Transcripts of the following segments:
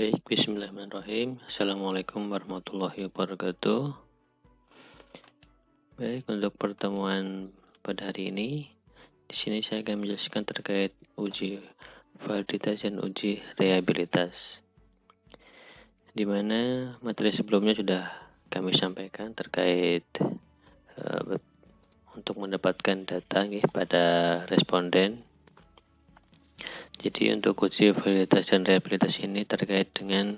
Baik, bismillahirrahmanirrahim. Assalamualaikum warahmatullahi wabarakatuh. Baik, untuk pertemuan pada hari ini, di sini saya akan menjelaskan terkait uji validitas dan uji reliabilitas. Di mana materi sebelumnya sudah kami sampaikan terkait untuk mendapatkan data pada responden. Jadi untuk uji validitas dan reliabilitas ini terkait dengan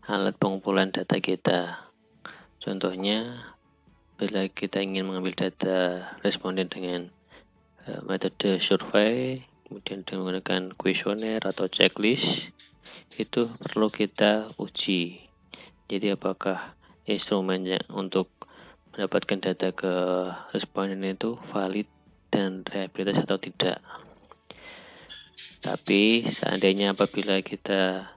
alat pengumpulan data kita. Contohnya, bila kita ingin mengambil data responden dengan metode survei, kemudian menggunakan kuesioner atau checklist, itu perlu kita uji. Jadi apakah instrumennya untuk mendapatkan data ke responden itu valid dan reliabilitas atau tidak. Tapi seandainya apabila kita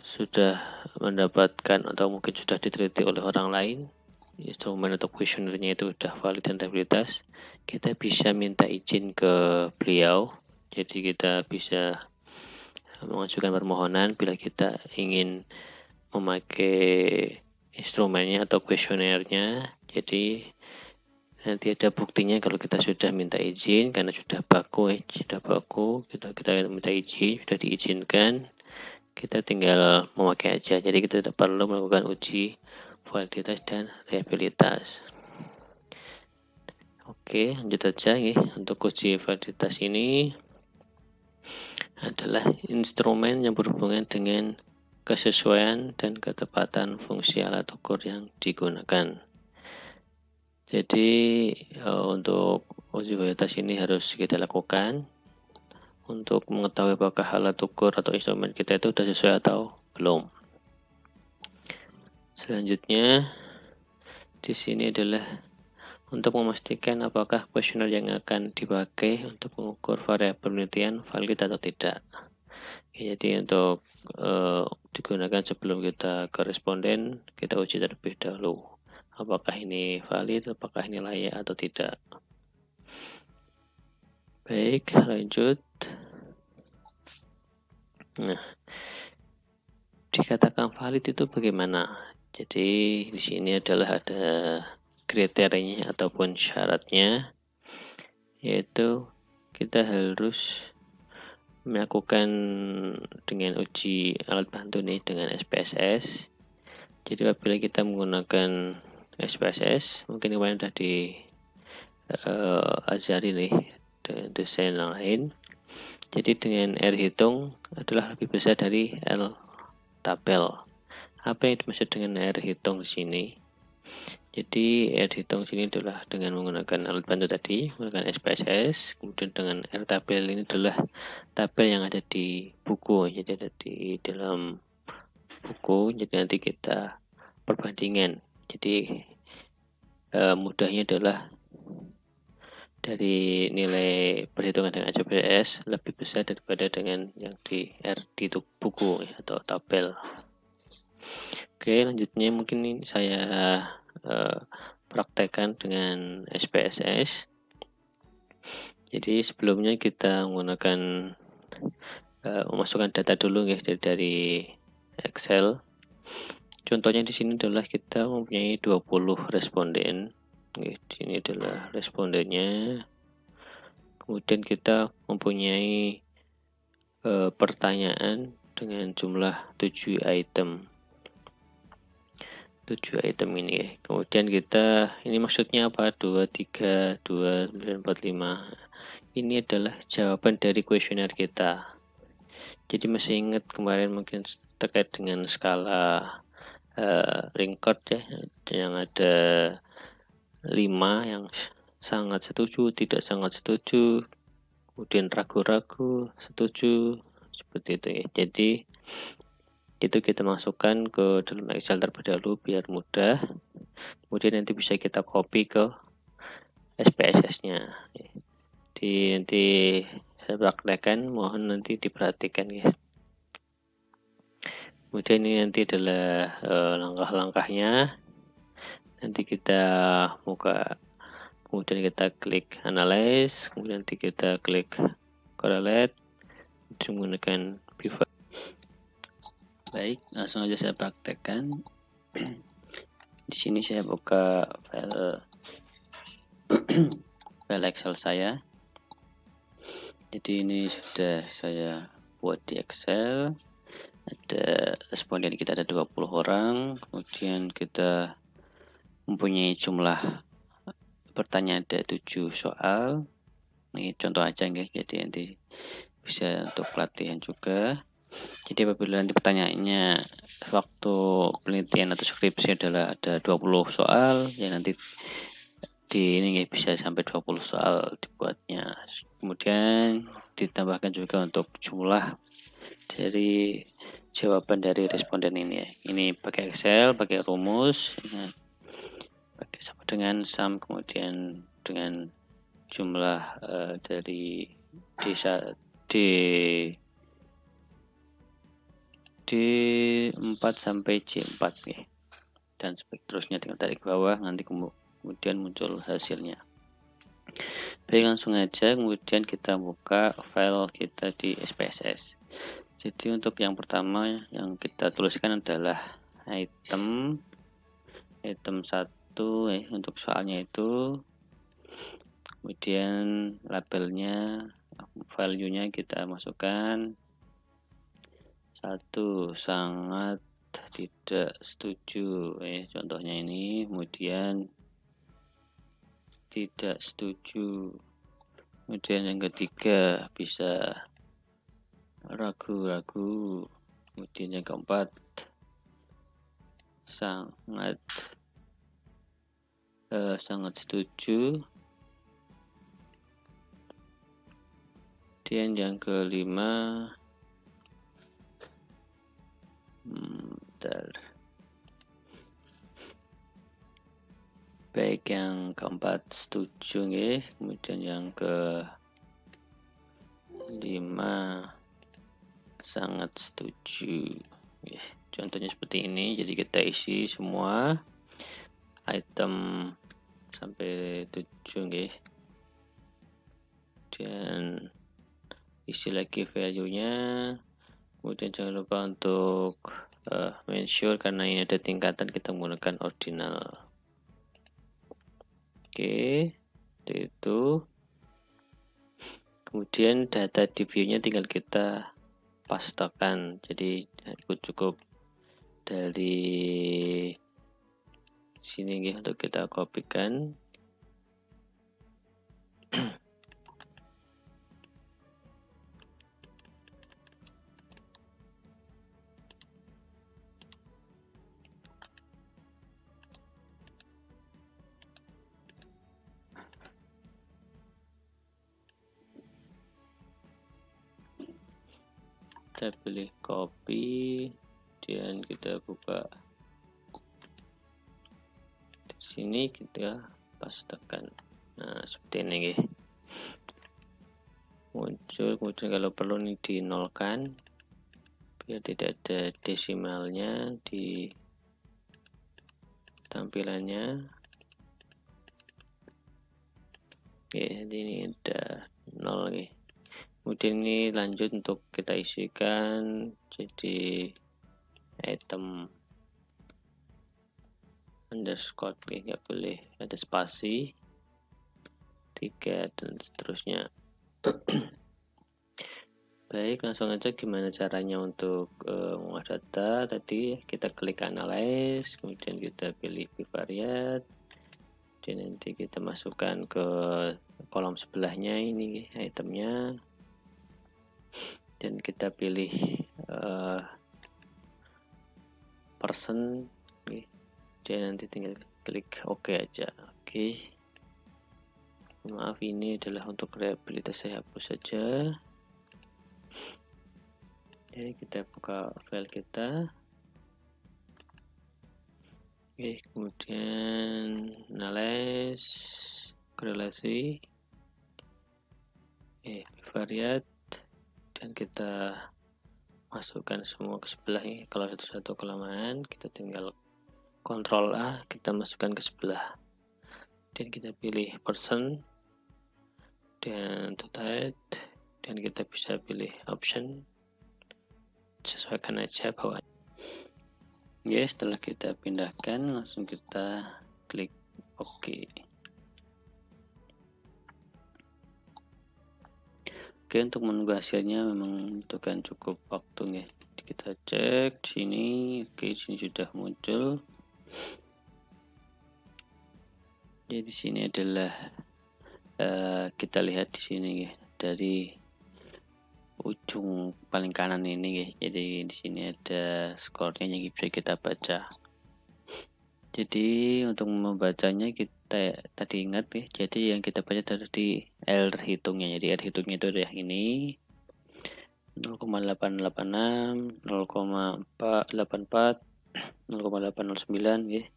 sudah mendapatkan atau mungkin sudah diteliti oleh orang lain, instrumen atau kuesionernya itu sudah valid dan reliabilitas, kita bisa minta izin ke beliau. Jadi kita bisa mengajukan permohonan bila kita ingin memakai instrumennya atau kuesionernya. Jadi nanti ada buktinya kalau kita sudah minta izin karena sudah baku, kita minta izin, sudah diizinkan, kita tinggal memakai aja. Jadi kita tidak perlu melakukan uji validitas dan reliabilitas. Oke, lanjut aja ya. Untuk uji validitas ini adalah instrumen yang berhubungan dengan kesesuaian dan ketepatan fungsi alat ukur yang digunakan. Jadi untuk uji validitas ini harus kita lakukan untuk mengetahui apakah alat ukur atau instrumen kita itu sudah sesuai atau belum. Selanjutnya di sini adalah untuk memastikan apakah kuesioner yang akan dipakai untuk mengukur variabel penelitian valid atau tidak. Jadi untuk digunakan sebelum kita ke responden, kita uji terlebih dahulu apakah ini valid, apakah ini layak atau tidak. Baik, lanjut. Nah, dikatakan valid itu bagaimana? Jadi di sini adalah ada kriterianya ataupun syaratnya, yaitu kita harus melakukan dengan uji alat bantu nih dengan SPSS. Jadi apabila kita menggunakan SPSS, mungkin kemarin sudah diajari nih dengan desain yang lain. Jadi dengan R hitung adalah lebih besar dari L tabel. Apa yang dimaksud dengan R hitung di sini? Jadi R hitung sini adalah dengan menggunakan alat bantu tadi, menggunakan SPSS, kemudian dengan R tabel ini adalah tabel yang ada di buku, jadi ada di dalam buku, jadi nanti kita perbandingan. Jadi mudahnya adalah dari nilai perhitungan dengan SPSS lebih besar daripada dengan yang di R di buku atau tabel. Oke, lanjutnya mungkin ini saya praktekkan dengan SPSS. Jadi sebelumnya kita menggunakan memasukkan data dulu ya dari Excel. Contohnya di sini adalah kita mempunyai 20 responden. Di sini adalah respondennya. Kemudian kita mempunyai pertanyaan dengan jumlah 7 item. 7 item ini ya. Kemudian kita, ini maksudnya apa? 2, 3, 2, 9, 4, 5. Ini adalah jawaban dari kuesioner kita. Jadi masih ingat kemarin mungkin terkait dengan skala Ringkot ya, yang ada 5 yang sangat setuju, tidak sangat setuju, kemudian ragu-ragu, setuju, seperti itu ya. Jadi itu kita masukkan ke dalam Excel terlebih dahulu biar mudah, kemudian nanti bisa kita copy ke SPSS-nya. Nanti saya praktekkan, mohon nanti diperhatikan ya. Kemudian ini nanti adalah langkah-langkahnya. Nanti kita buka, kemudian kita klik analyze, kemudian nanti kita klik correlate, menggunakan pivot. Baik, langsung aja saya praktekkan. Di sini saya buka file file Excel saya. Jadi ini sudah saya buat di Excel. Ada responden kita ada 20 orang, kemudian kita mempunyai jumlah pertanyaan ada 7 soal. Ini contoh aja nggih, jadi nanti bisa untuk pelatihan juga. Jadi apabila nanti pertanyaannya waktu penelitian atau skripsi adalah ada 20 soal, ya nanti di ini nggih bisa sampai 20 soal dibuatnya. Kemudian ditambahkan juga untuk jumlah dari jawaban dari responden ini ya. Ini pakai Excel, pakai rumus, ya. Pakai sama dengan sum, kemudian dengan jumlah dari D4 sampai C4 ya. Dan seterusnya dengan tarik bawah, nanti kemudian muncul hasilnya. Baik, langsung aja kemudian kita buka file kita di SPSS. Jadi untuk yang pertama yang kita tuliskan adalah item 1 untuk soalnya itu, kemudian labelnya, value-nya kita masukkan 1 sangat tidak setuju, contohnya ini, kemudian tidak setuju, kemudian yang ketiga bisa ragu-ragu, kemudian yang keempat sangat setuju, kemudian yang kelima baik, yang keempat setuju nggih, kemudian yang kelima sangat setuju. Contohnya seperti ini, jadi kita isi semua item sampai 7 nggih. Dan isi lagi value-nya. Kemudian jangan lupa untuk make karena ini ada tingkatan, kita menggunakan ordinal. Oke, itu. Kemudian data di view-nya tinggal kita pastekan, jadi cukup dari sini ya, untuk kita kopikan. Kita pilih copy dan kita buka di sini, kita pastekan. Nah, seperti ini ya. Muncul, kemudian kalau perlu ini dinolkan biar tidak ada desimalnya di tampilannya. Oke, jadi ini udah 0 nih. Kemudian ini lanjut untuk kita isikan jadi item underscore, nggak boleh ada spasi 3 dan seterusnya. Baik, langsung aja gimana caranya untuk mengolah data. Tadi kita klik analyze, kemudian kita pilih bivariate, dan nanti kita masukkan ke kolom sebelahnya ini itemnya, dan kita pilih person, dan nanti tinggal klik OK aja. Oke, maaf, ini adalah untuk reliabilitas, saya hapus saja. Oke, kita buka file kita. Oke, kemudian analyze, korelasi, bivariate, dan kita masukkan semua ke sebelah ini. Kalau satu-satu kelamaan, kita tinggal Ctrl A, kita masukkan ke sebelah, dan kita pilih person dan type, dan kita bisa pilih option, sesuaikan aja bawah. Oke, setelah kita pindahkan langsung kita klik OK. Oke, untuk menunggu hasilnya memang membutuhkan cukup waktu ya. Kita cek di sini. Oke, di sini sudah muncul. Jadi di sini adalah kita lihat di sini ya, dari ujung paling kanan ini ya. Jadi di sini ada skornya yang bisa kita baca. Jadi untuk membacanya kita tadi ingat ya, jadi yang kita baca tadi error hitungnya. Jadi error hitungnya itu adalah ini 0,886, 0,484, 0,809 ya.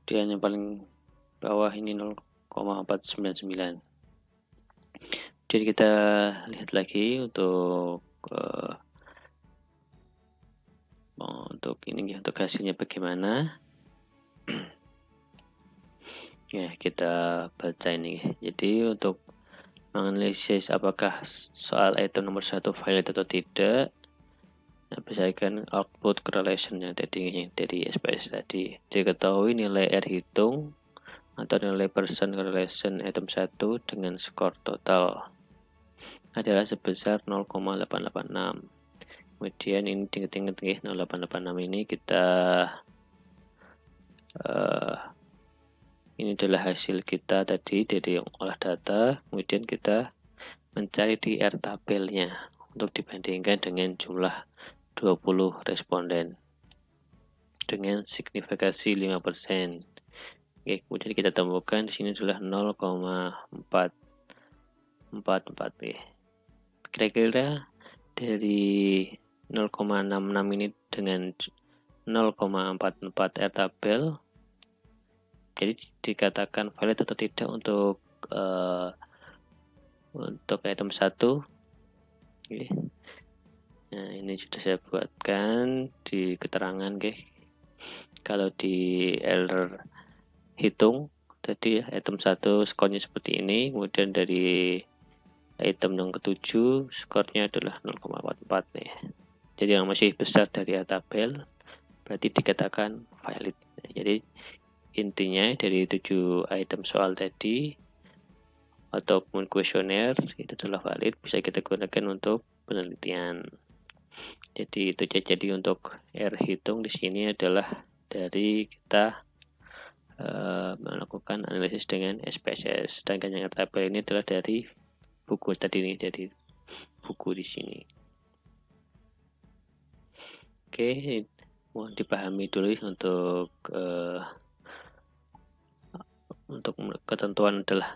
Dan yang paling bawah ini 0,499. Jadi kita lihat lagi untuk ini ya, untuk hasilnya bagaimana. Ya, kita baca ini. Jadi untuk menganalisis apakah soal item nomor 1 valid atau tidak, nah, berdasarkan output correlation-nya tadi dari SPS tadi. Diketahui nilai R hitung atau nilai percent correlation item 1 dengan skor total adalah sebesar 0,886. Kemudian ini ingat-ingat ya, 0,886 ini kita ini adalah hasil kita tadi dari olah data, kemudian kita mencari di R tabelnya untuk dibandingkan dengan jumlah 20 responden dengan signifikasi 5%. Oke, kemudian kita temukan di sini adalah 0,444 ya. Kira-kira dari 0,66 ini dengan 0,44 R tabel, jadi dikatakan valid atau tidak untuk item 1. Oke. Nah, ini sudah saya buatkan di keterangan, oke. Kalau di error hitung tadi item 1 skornya seperti ini, kemudian dari item yang ketujuh skornya adalah 0,44 nih. Jadi yang masih besar dari tabel berarti dikatakan valid. Jadi intinya dari 7 item soal tadi ataupun kuesioner itu adalah valid, bisa kita gunakan untuk penelitian. Jadi itu jadi untuk R hitung di sini adalah dari kita melakukan analisis dengan SPSS. Sedangkan yang R tabel ini adalah dari buku tadi ini, dari buku di sini. Oke, mohon dipahami dulu untuk ketentuan adalah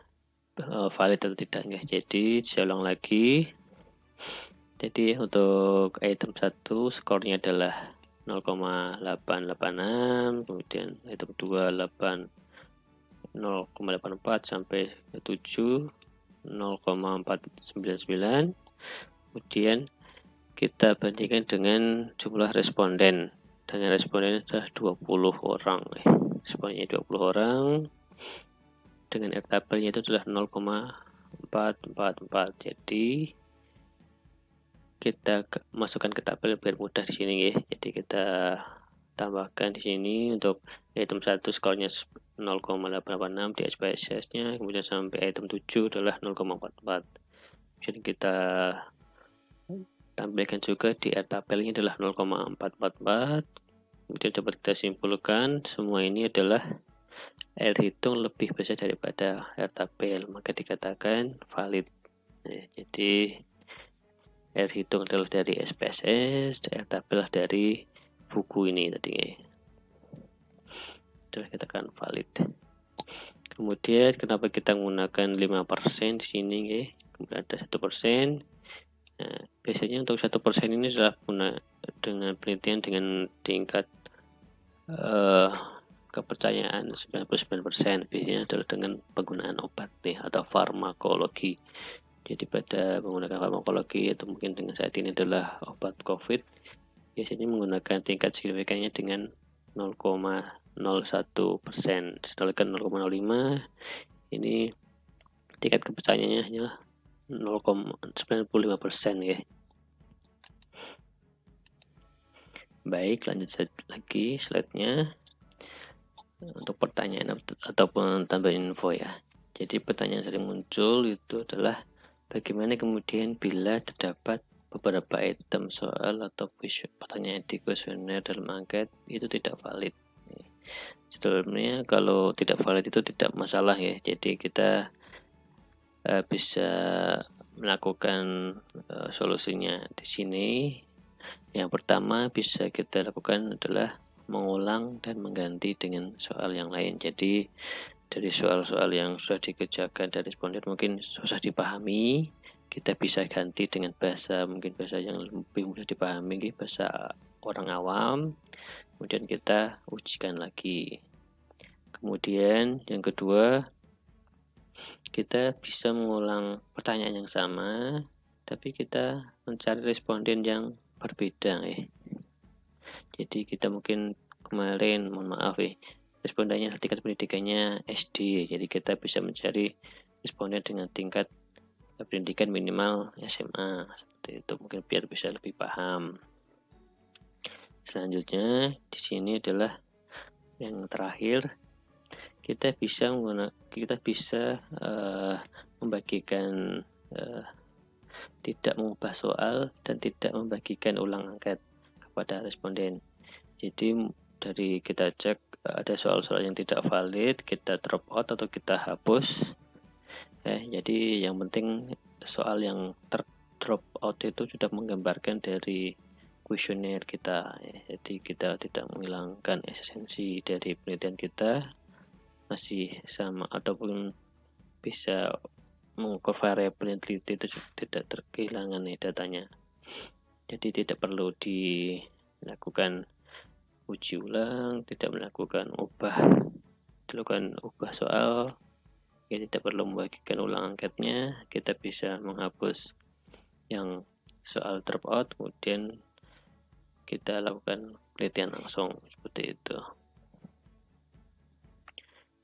valid atau tidaknya. Jadi saya ulang lagi. Jadi untuk item 1 skornya adalah 0,886, kemudian item 2 0,84 sampai 7 0,499. Kemudian kita bandingkan dengan jumlah responden. Dan responden adalah 20 orang. Respondennya 20 orang. Dengan R tabelnya itu adalah 0,444. Jadi kita masukkan ke tabel biar mudah di sini ya. Jadi kita tambahkan di sini untuk item 1 skornya 0,886 di SPSS-nya, kemudian sampai item 7 adalah 0,44. Jadi kita tampilkan juga di R tabelnya adalah 0,444. Kemudian dapat kita simpulkan semua ini adalah R hitung lebih besar daripada R tabel, maka dikatakan valid. Nah, jadi R hitung adalah dari SPSS, R tabel dari buku ini tadi. Sudah katakan valid. Kemudian kenapa kita menggunakan 5% di sini ya? Kemudian ada 1%. Nah, biasanya untuk 1% ini adalah dengan penelitian dengan tingkat kepercayaan 99%, biasanya adalah dengan penggunaan obat nih atau farmakologi. Jadi pada menggunakan farmakologi atau mungkin dengan saat ini adalah obat COVID, biasanya menggunakan tingkat signifikannya dengan 0,01%, sedangkan 0,05 ini tingkat kepercayaannya hanya 0,95% ya. Baik, lanjut lagi slide-nya untuk pertanyaan ataupun tambahan info ya. Jadi pertanyaan sering muncul itu adalah bagaimana kemudian bila terdapat beberapa item soal atau pertanyaan di kuesioner dalam angket itu tidak valid. Sebenarnya kalau tidak valid itu tidak masalah ya. Jadi kita bisa melakukan solusinya di sini. Yang pertama bisa kita lakukan adalah mengulang dan mengganti dengan soal yang lain. Jadi dari soal-soal yang sudah dikerjakan dari responden mungkin susah dipahami, kita bisa ganti dengan mungkin bahasa yang lebih mudah dipahami, bahasa orang awam. Kemudian kita ujikan lagi. Kemudian yang kedua, kita bisa mengulang pertanyaan yang sama, tapi kita mencari responden yang berbeda Jadi kita mungkin kemarin, mohon maaf respondennya tingkat pendidikannya SD, jadi kita bisa mencari responden dengan tingkat pendidikan minimal SMA, seperti itu mungkin biar bisa lebih paham. Selanjutnya di sini adalah yang terakhir, kita bisa membagikan tidak mengubah soal dan tidak membagikan ulang angket kepada responden. Jadi dari kita cek ada soal-soal yang tidak valid, kita drop out atau kita hapus. Jadi yang penting soal yang drop out itu sudah menggambarkan dari kuesioner kita. Jadi kita tidak menghilangkan esensi dari penelitian kita, masih sama ataupun bisa mengukur variabel yang teliti itu tidak kehilangan datanya. Jadi tidak perlu dilakukan uji ulang, tidak dilakukan ubah soal, ya tidak perlu membagikan ulang angketnya, kita bisa menghapus yang soal dropout, kemudian kita lakukan penelitian langsung seperti itu.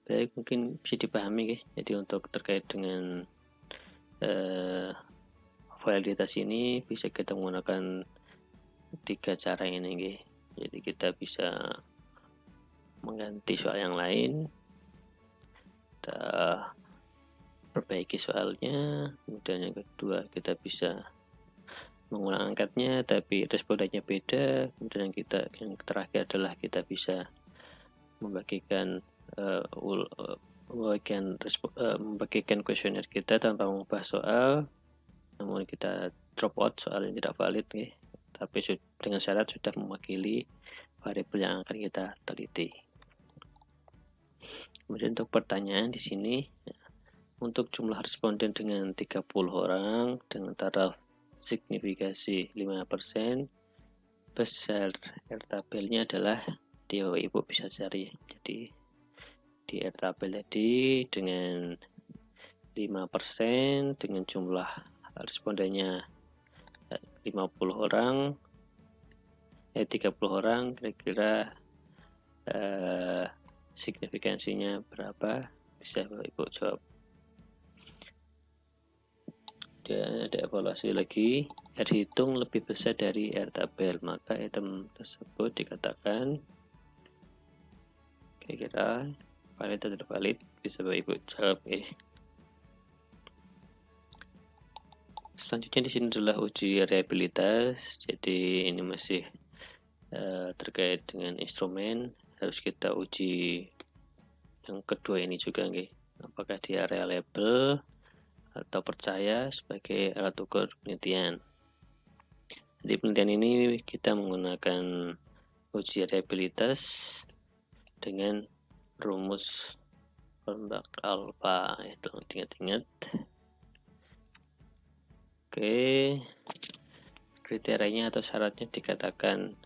Baik, mungkin bisa dipahami jadi untuk terkait dengan validitas ini bisa kita menggunakan 3 cara ini Jadi kita bisa mengganti soal yang lain, kita perbaiki soalnya, kemudian yang kedua kita bisa mengulang angkatnya tapi respondennya beda, kemudian yang terakhir adalah kita bisa membagikan kuesioner kita tanpa mengubah soal, namun kita drop out soal yang tidak valid tapi dengan syarat sudah mewakili variabel yang akan kita teliti. Kemudian untuk pertanyaan di sini, untuk jumlah responden dengan 30 orang dengan taraf signifikasi 5%, besar R tabelnya adalah di bawah Ibu bisa cari. Jadi di R tabel tadi dengan 5% dengan jumlah respondennya 50 orang, 30 orang, kira-kira signifikansinya berapa? Bisa Ibu jawab. Dan ada evaluasi lagi, R hitung lebih besar dari R tabel, maka item tersebut dikatakan kira-kira valid atau tidak valid, bisa Ibu jawab Selanjutnya di sini adalah uji reliabilitas. Jadi ini masih terkait dengan instrumen, harus kita uji yang kedua ini juga apakah dia reliable atau percaya sebagai alat ukur penelitian. Di penelitian ini kita menggunakan uji reliabilitas dengan rumus Hornbach alpha, itu ingat-ingat. Oke, kriterianya atau syaratnya dikatakan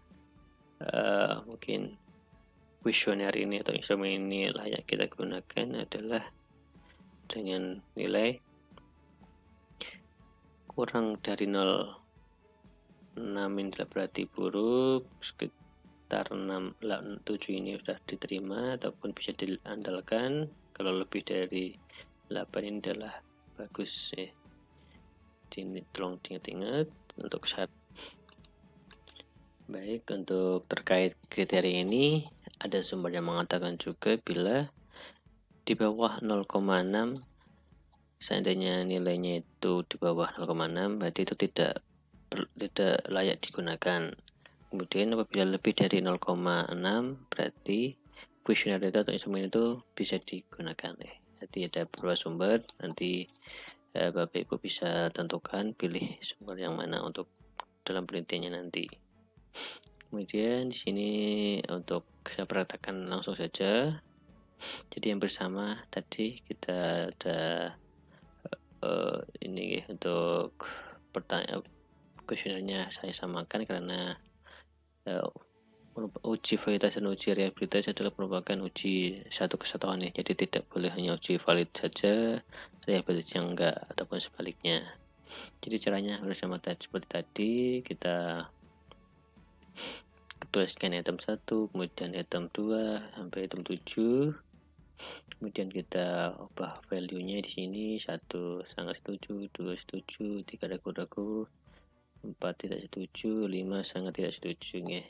mungkin kuesioner ini atau instrumen ini layak kita gunakan adalah dengan nilai kurang dari 0,6 ini berarti buruk, sekitar 7 ini sudah diterima ataupun bisa diandalkan, kalau lebih dari 8 ini adalah bagus Ini tolong diingat-ingat untuk syarat. Baik, untuk terkait kriteria ini, ada sumber yang mengatakan juga bila di bawah 0,6, seandainya nilainya itu di bawah 0,6, berarti itu tidak layak digunakan. Kemudian apabila lebih dari 0,6, berarti kuesioner itu atau instrumen itu bisa digunakan. Jadi ada beberapa sumber, nanti Bapak Ibu bisa tentukan pilih sumber yang mana untuk dalam penelitiannya nanti. Kemudian di sini untuk saya praktekkan langsung saja. Jadi yang pertama tadi kita ada ini untuk pertanyaan kuesionernya saya samakan karena uji validitas dan uji reliabilitas adalah merupakan uji satu kesatuan ya. Jadi tidak boleh hanya uji valid saja, reliabilitasnya enggak ataupun sebaliknya. Jadi caranya harus sama seperti tadi, kita tuliskan item 1, kemudian item 2 sampai item 7. Kemudian kita ubah value-nya di sini 1 sangat setuju, 2 setuju, 3 ragu-ragu, 4 tidak setuju, 5 sangat tidak setuju ya.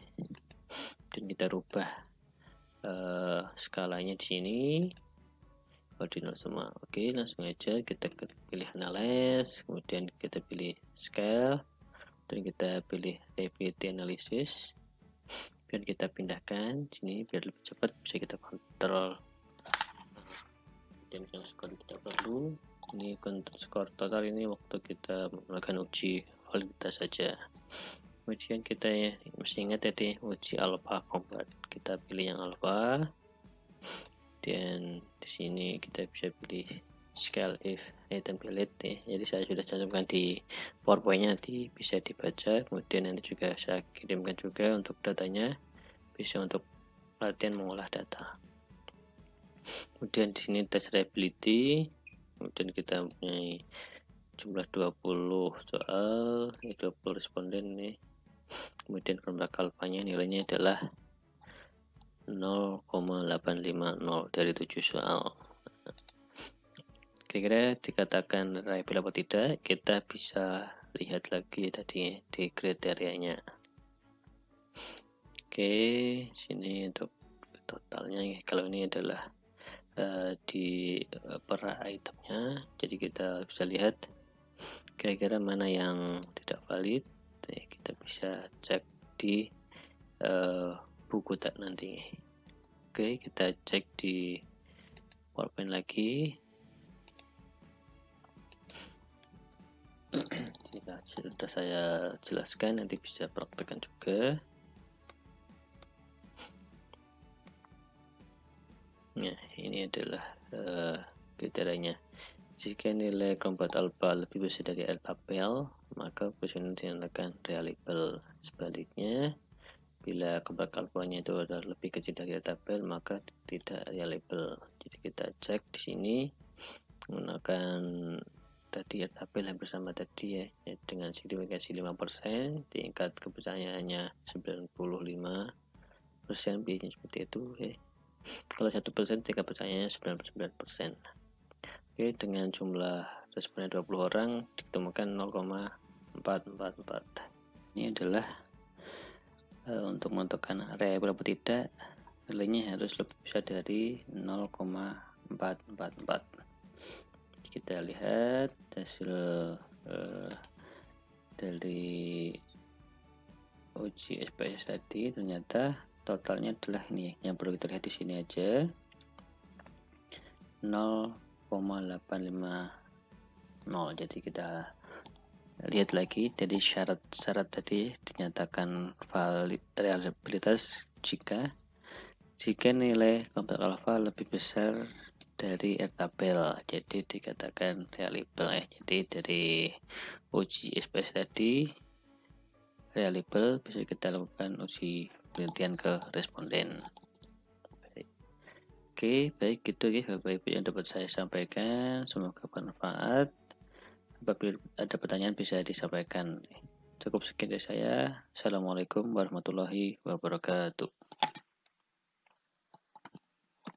Dan kita rubah skalanya di sini ordinal semua. Oke, langsung aja kita pilih analyze, kemudian kita pilih scale, dan kita pilih reliability analysis. Dan kita pindahkan sini biar lebih cepat, bisa kita kontrol. Dan yang skor tidak perlu, ini skor total ini waktu kita melakukan uji validitas saja. Kemudian kita mesti ingat tadi uji alpha combat, kita pilih yang alpha, dan di sini kita bisa pilih scale if item delete ya. Jadi saya sudah cantumkan di PowerPoint-nya, nanti bisa dibaca. Kemudian nanti juga saya kirimkan juga untuk datanya, bisa untuk latihan mengolah data. Kemudian di sini tes reliability, kemudian kita mempunyai jumlah 20 soal, 20 responden nih. Kemudian kelompok alfanya nilainya adalah 0,850 dari 7 soal. Kira-kira dikatakan reliable atau tidak, kita bisa lihat lagi tadi di kriterianya. Oke, sini untuk totalnya ya. Kalau ini adalah di per itemnya, jadi kita bisa lihat kira-kira mana yang tidak valid. Kita bisa cek di buku tak nanti. Oke, kita cek di PowerPoint lagi. Jika sudah saya jelaskan, nanti bisa praktekkan juga. Nah, ini adalah kriterianya. Jika nilai kelompok alpha lebih besar dari tabel, maka kuesioner dinamakan reliable. Sebaliknya, bila kelompok alfanya itu adalah lebih kecil dari tabel, maka tidak reliable. Jadi kita cek di sini menggunakan tadi tabel yang bersama tadi ya, dengan signifikansi 5%, tingkat kepercayaannya 95%, biasanya seperti itu ya. Kalau 1% tingkat percayaannya 99%. Oke, dengan jumlah responden 20 orang ditemukan 0,444. Ini adalah untuk menentukan reliable atau tidak, nilainya harus lebih besar dari 0,444. Kita lihat hasil dari uji SPS tadi, ternyata totalnya adalah ini yang perlu kita lihat di sini aja, 0,850. Jadi kita lihat lagi, jadi syarat tadi dinyatakan valid reliabilitas jika nilai kelompok alfa lebih besar dari tabel, jadi dikatakan reliable ya. Jadi dari uji SPS tadi reliable, bisa kita lakukan uji penelitian ke responden. Oke, baik gitu ya Bapak Ibu yang dapat saya sampaikan, semoga bermanfaat. Apabila ada pertanyaan bisa disampaikan. Cukup sekian dari saya. Assalamualaikum warahmatullahi wabarakatuh.